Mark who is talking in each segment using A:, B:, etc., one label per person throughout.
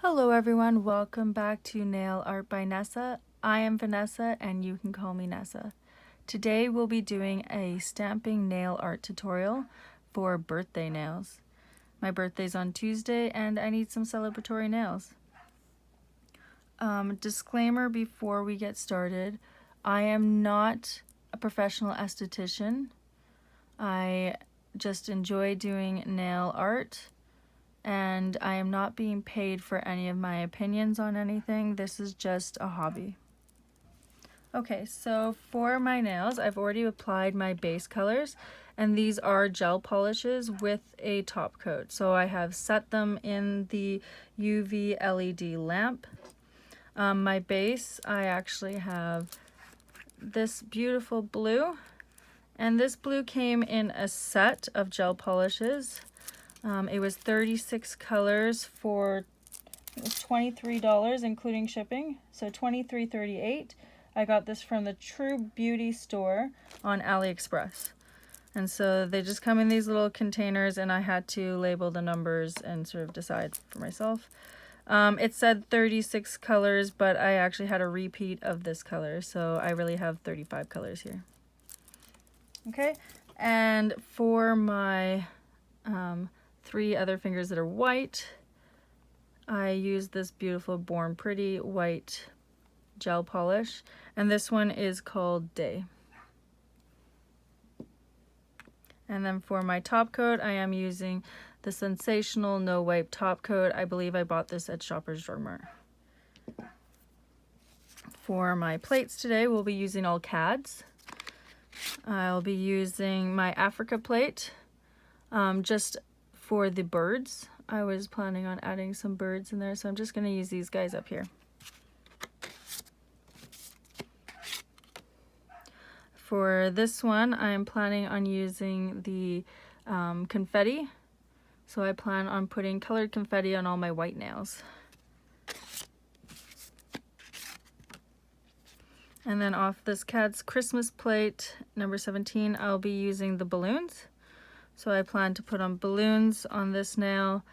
A: Hello everyone, welcome back to Nail Art by Nessa. I am Vanessa and you can call me Nessa. Today we'll be doing a stamping nail art tutorial for birthday nails. My birthday's on Tuesday and I need some celebratory nails. Disclaimer before we get started, I am not a professional esthetician. I just enjoy doing nail art. And I am not being paid for any of my opinions on anything. This is just a hobby. Okay, so for my nails, I've already applied my base colors, and these are gel polishes with a top coat. So I have set them in the UV LED lamp. My base, I actually have this beautiful blue, and this blue came in a set of gel polishes. It was 36 colors for $23 including shipping, so $23.38. I got this from the True Beauty store on AliExpress. And so they just come in these little containers and I had to label the numbers and sort of decide for myself. It said 36 colors, but I actually had a repeat of this color, so I really have 35 colors here. Okay, and for my three other fingers that are white, I use this beautiful Born Pretty white gel polish, and this one is called Day. And then for my top coat, I am using the Sensational No Wipe top coat. I believe I bought this at Shoppers Drug Mart. For my plates today, we'll be using all KADS. I'll be using my Africa plate, just for the birds. I was planning on adding some birds in there, so I'm just going to use these guys up here. For this one, I'm planning on using the confetti. So I plan on putting colored confetti on all my white nails. And then off this KADS Christmas plate, number 17, I'll be using the balloons. So I plan to put on balloons on this nail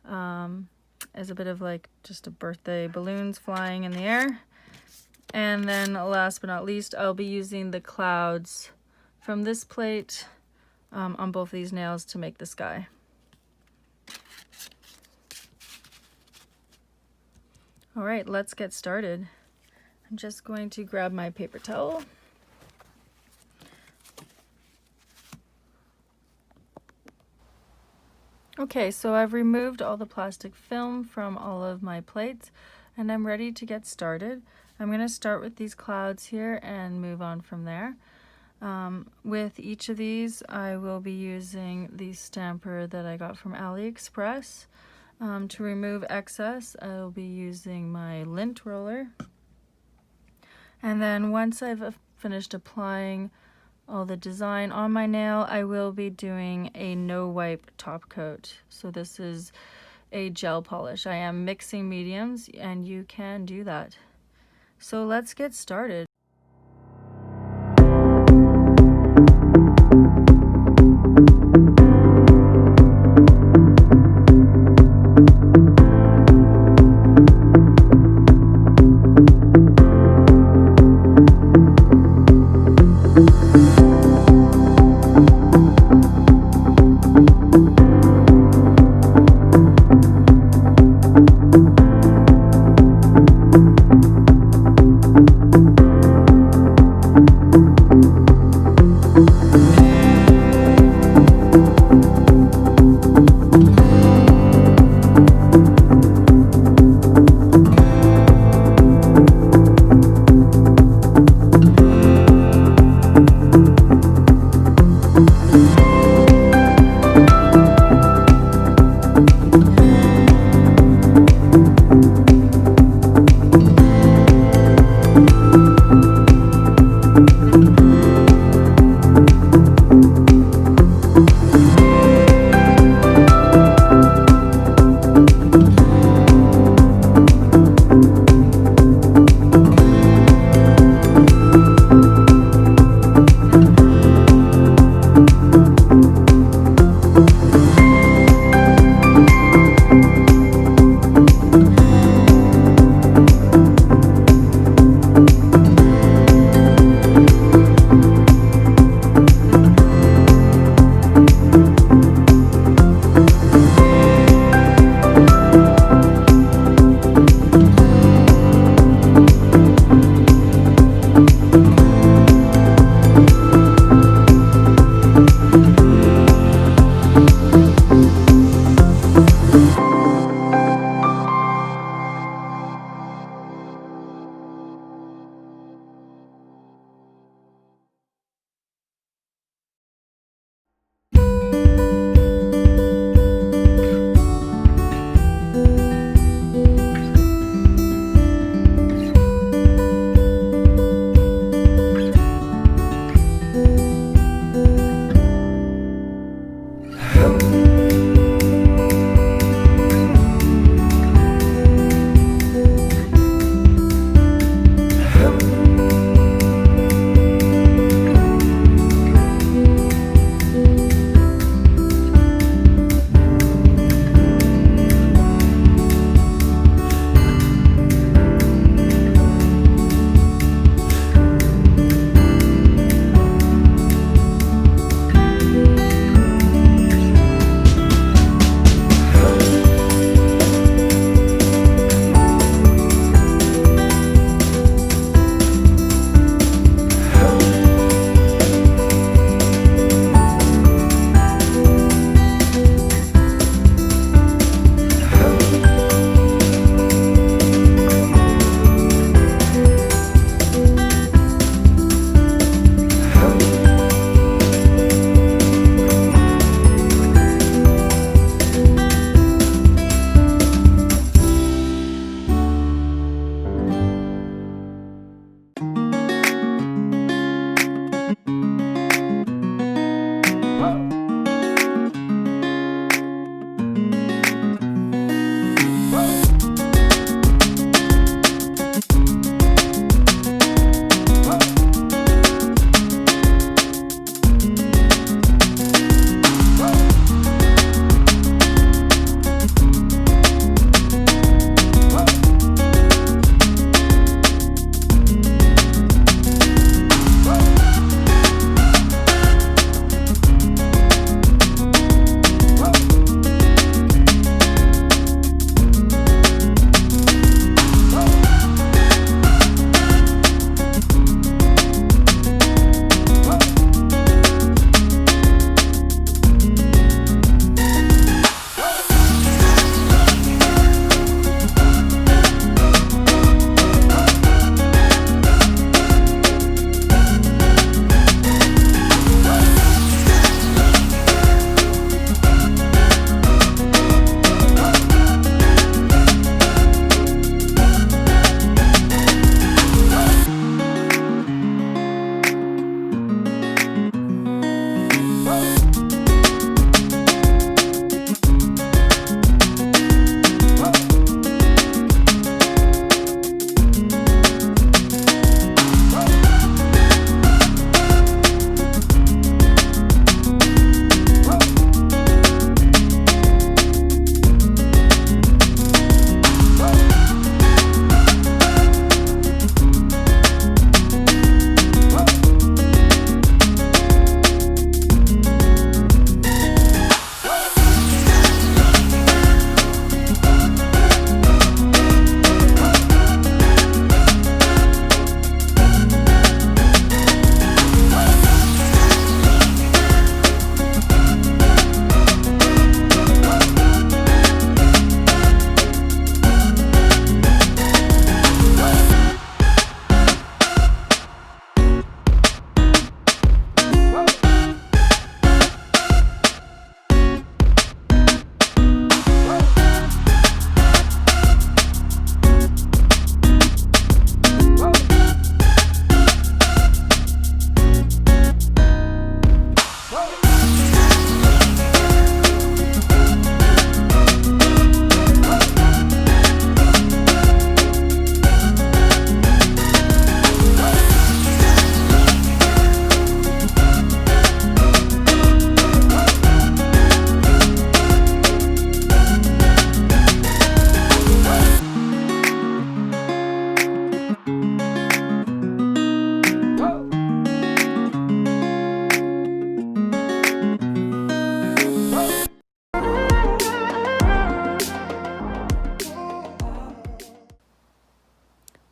A: as a bit of like just a birthday balloons flying in the air. And then last but not least, I'll be using the clouds from this plate on both of these nails to make the sky. All right, let's get started. I'm just going to grab my paper towel. Okay, so I've removed all the plastic film from all of my plates and I'm ready to get started. I'm going to start with these clouds here and move on from there. With each of these, I will be using the stamper that I got from AliExpress. To remove excess, I will be using my lint roller. And then once I've finished applying all the design on my nail, I will be doing a no wipe top coat. So this is a gel polish. I am mixing mediums and you can do that. So let's get started.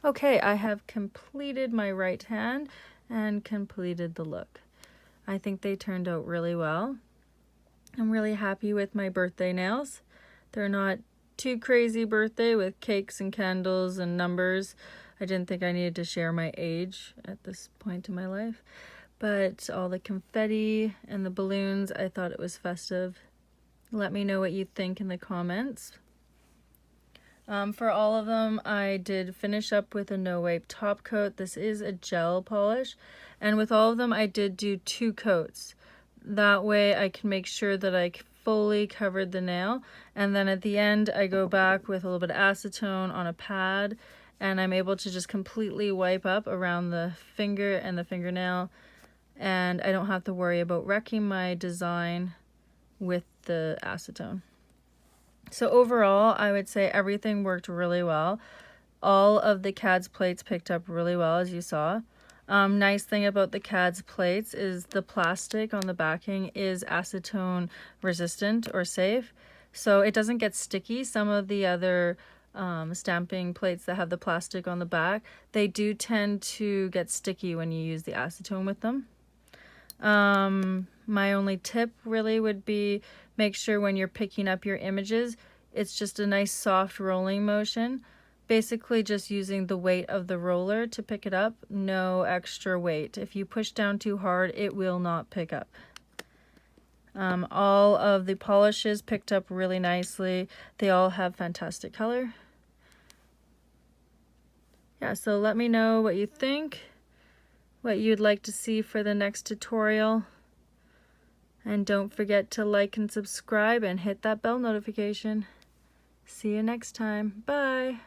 A: Okay, I have completed my right hand and completed the look. I think they turned out really well. I'm really happy with my birthday nails. They're not too crazy birthday with cakes and candles and numbers. I didn't think I needed to share my age at this point in my life. But all the confetti and the balloons, I thought it was festive. Let me know what you think in the comments. For all of them, I did finish up with a no-wipe top coat. This is a gel polish. And with all of them, I did do 2 coats. That way I can make sure that I fully covered the nail. And then at the end, I go back with a little bit of acetone on a pad, and I'm able to just completely wipe up around the finger and the fingernail. And I don't have to worry about wrecking my design with the acetone. So overall, I would say everything worked really well. All of the KADS plates picked up really well, as you saw. Nice thing about the KADS plates is the plastic on the backing is acetone resistant or safe, so it doesn't get sticky. Some of the other stamping plates that have the plastic on the back, they do tend to get sticky when you use the acetone with them. My only tip really would be make sure when you're picking up your images, it's just a nice soft rolling motion. Basically just using the weight of the roller to pick it up, no extra weight. If you push down too hard, it will not pick up. All of the polishes picked up really nicely. They all have fantastic color. Yeah, so let me know what you think, what you'd like to see for the next tutorial. And don't forget to like and subscribe and hit that bell notification. See you next time. Bye.